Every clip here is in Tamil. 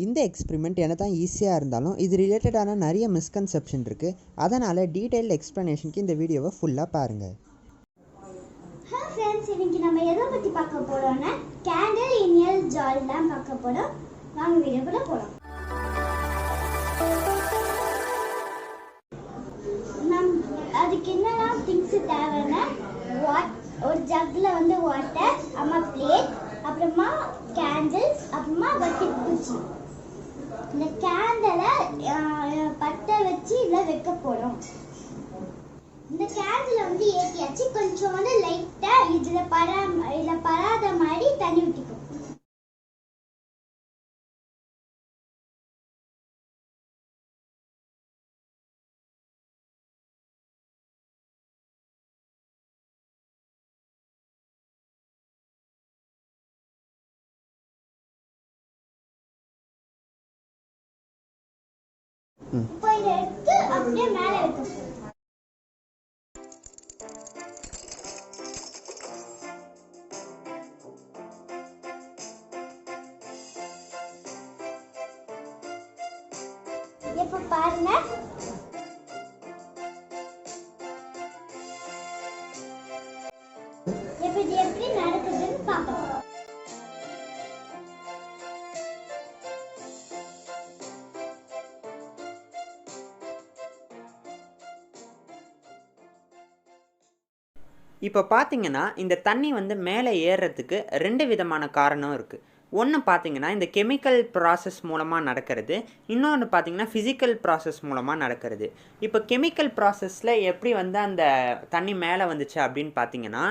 இந்த எக்ஸ்பிரிமெண்ட் என்ன தான் ஈஸியாக இருந்தாலும் இது ரிலேட்டடான நிறைய மிஸ்கன்செப்ஷன் இருக்குது. அதனால் டீட்டெயில்டு எக்ஸ்ப்ளனேஷனுக்கு இந்த வீடியோவை ஃபுல்லாக பாருங்கள். ஹலோ ஃப்ரெண்ட்ஸ், இன்னைக்கு நம்ம எதை பற்றி பார்க்க போகிறோம்னா கேண்டில் இனியல் ஜால் தான் பார்க்க போகிறோம். வாங்க வீடியோக்குள்ளே போகிறோம். அதுக்கு என்னெல்லாம் திங்ஸ் தேவைன்னா ஒரு ஜக்கில் வந்து வாட்டர், அப்புறமா பிளேட், அப்புறமா கேண்டில்ஸ், அப்புறமா பக்கெட் குச்சி. இந்த கேண்டலை பட்டை வச்சு இதில் வைக்க போகிறோம். இந்த கேண்டிலை வந்து ஏற்றியாச்சு. கொஞ்சம் வந்து லைட்டாக இதில் படாத மாதிரி தண்ணி ஊற்றிக்கும். இப்போ இதை எடுத்து அப்படியே மேலே வைக்கணும். இப்போ பாருங்க, இது எப்படி நடக்குதுன்னு பார்க்கலாம். இப்போ பார்த்தீங்கன்னா இந்த தண்ணி வந்து மேலே ஏறுறதுக்கு ரெண்டு விதமான காரணம் இருக்குது. ஒன்று பார்த்தீங்கன்னா இந்த கெமிக்கல் ப்ராசஸ் மூலமாக நடக்கிறது, இன்னொன்று பார்த்தீங்கன்னா ஃபிசிக்கல் ப்ராசஸ் மூலமாக நடக்கிறது. இப்போ கெமிக்கல் ப்ராசஸில் எப்படி வந்து அந்த தண்ணி மேலே வந்துச்சு அப்படின்னு பார்த்தீங்கன்னா,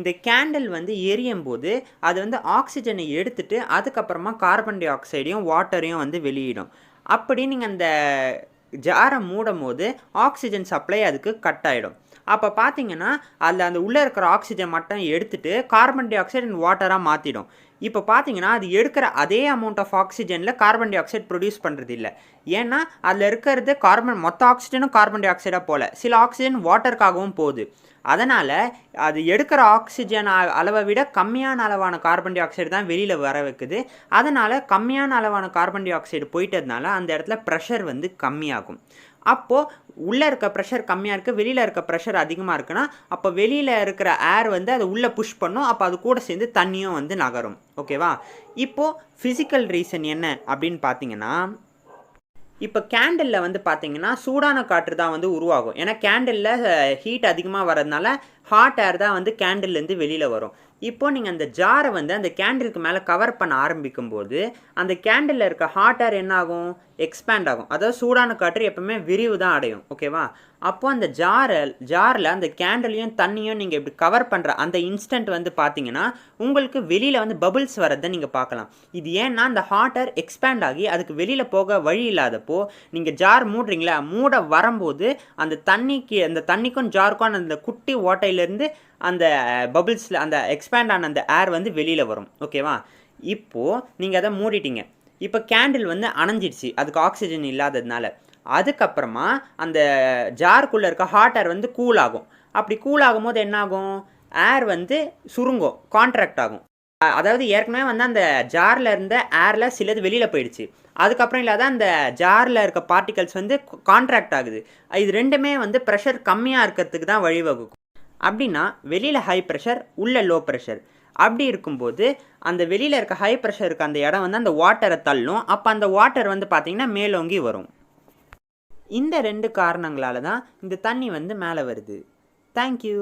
இந்த கேண்டில் வந்து எரியும் போது அது வந்து ஆக்சிஜனை எடுத்துகிட்டு அதுக்கப்புறமா கார்பன் டை ஆக்சைடையும் வாட்டரையும் வந்து வெளியிடும். அப்படி நீங்கள் அந்த ஜாரை மூடும் போது ஆக்சிஜன் சப்ளை அதுக்கு கட் ஆகிடும். அப்போ பார்த்தீங்கன்னா அதில் அந்த உள்ளே இருக்கிற ஆக்சிஜன் மட்டும் எடுத்துகிட்டு கார்பன் டை ஆக்சைடு அண்ட் வாட்டராக மாற்றிடும். இப்போ பார்த்தீங்கன்னா அது எடுக்கிற அதே அமௌண்ட் ஆஃப் ஆக்சிஜனில் கார்பன் டை ஆக்சைடு ப்ரொடியூஸ் பண்ணுறது இல்லை. ஏன்னா அதில் இருக்கிறது மொத்த ஆக்சிஜனும் கார்பன் டை ஆக்சைடாக போகல, சில ஆக்சிஜன் வாட்டருக்காகவும் போகுது. அதனால் அது எடுக்கிற ஆக்சிஜன் அளவை விட கம்மியான அளவான கார்பன் டை ஆக்சைடு தான் வெளியில் வர வைக்குது. அதனால் கம்மியான அளவான கார்பன் டை ஆக்சைடு போயிட்டதுனால அந்த இடத்துல ப்ரெஷர் வந்து கம்மியாகும். அப்போது உள்ளே இருக்க ப்ரெஷர் கம்மியாக இருக்குது, வெளியில் இருக்க ப்ரெஷர் அதிகமாக இருக்குன்னா அப்போ வெளியில் இருக்கிற ஏர் வந்து அதை உள்ளே புஷ் பண்ணும். அப்போ அது கூட சேர்ந்து தண்ணியும் வந்து நகரும். ஓகேவா? இப்போது ஃபிசிக்கல் ரீசன் என்ன அப்படின்னு பார்த்தீங்கன்னா, இப்போ கேண்டிலில் வந்து பார்த்தீங்கன்னா சூடான காற்று தான் வந்து உருவாகும். ஏன்னா கேண்டிலில் ஹீட் அதிகமாக வர்றதுனால ஹாட் ஏர் தான் வந்து கேண்டில்லேருந்து வெளியில் வரும். இப்போது நீங்கள் அந்த ஜாரை வந்து அந்த கேண்டிலுக்கு மேலே கவர் பண்ண ஆரம்பிக்கும்போது அந்த கேண்டிலில் இருக்க ஹாட் ஏர் என்ன ஆகும்? எக்ஸ்பேண்ட் ஆகும். அதாவது சூடான காற்று எப்பவுமே விரிவு தான் அடையும். ஓகேவா? அப்போது அந்த ஜாரில் அந்த கேண்டிலையும் தண்ணியும் நீங்கள் இப்படி கவர் பண்ணுற அந்த இன்ஸ்டன்ட் வந்து பார்த்தீங்கன்னா உங்களுக்கு வெளியில் வந்து பபிள்ஸ் வரதை நீங்கள் பார்க்கலாம். இது ஏன்னா அந்த ஹாட் ஏர் எக்ஸ்பேண்ட் ஆகி அதுக்கு வெளியில் போக வழி இல்லாதப்போ நீங்கள் ஜார் மூடுறீங்களா, மூட வரும்போது அந்த தண்ணிக்கும் ஜாருக்கும் அந்த குட்டி ஓட்டையிலேருந்து அந்த பபிள்ஸில் அந்த எக்ஸ்பேண்ட் ஆன அந்த ஏர் வந்து வெளியில் வரும். ஓகேவா? இப்போது நீங்கள் அதை மூடிட்டீங்க. இப்போ கேண்டில் வந்து அணைஞ்சிடுச்சு அதுக்கு ஆக்சிஜன் இல்லாததுனால. அதுக்கப்புறமா அந்த ஜாருக்குள்ளே இருக்க ஹாட் ஏர் வந்து கூல் ஆகும். அப்படி கூல் ஆகும் போது என்ன ஆகும்? ஏர் வந்து சுருங்கும், கான்ட்ராக்ட் ஆகும். அதாவது ஏற்கனவே வந்து அந்த ஜாரில் இருந்த ஏரில் சிலது வெளியில் போயிடுச்சு. அதுக்கப்புறம் இல்லாத அந்த ஜாரில் இருக்க பார்ட்டிகல்ஸ் வந்து கான்ட்ராக்ட் ஆகுது. இது ரெண்டுமே வந்து ப்ரெஷர் கம்மியாக இருக்கிறதுக்கு தான் வழிவகுக்கும். அப்படின்னா வெளியில் ஹை ப்ரெஷர், உள்ள லோ ப்ரெஷர். அப்படி இருக்கும்போது அந்த வெளியில் இருக்க ஹை ப்ரெஷர் இருக்க அந்த இடம் வந்து அந்த வாட்டரை தள்ளும். அப்போ அந்த வாட்டர் வந்து பார்த்திங்கன்னா மேலோங்கி வரும். இந்த ரெண்டு காரணங்களால தான் இந்த தண்ணி வந்து மேலே வருது. தேங்க்யூ.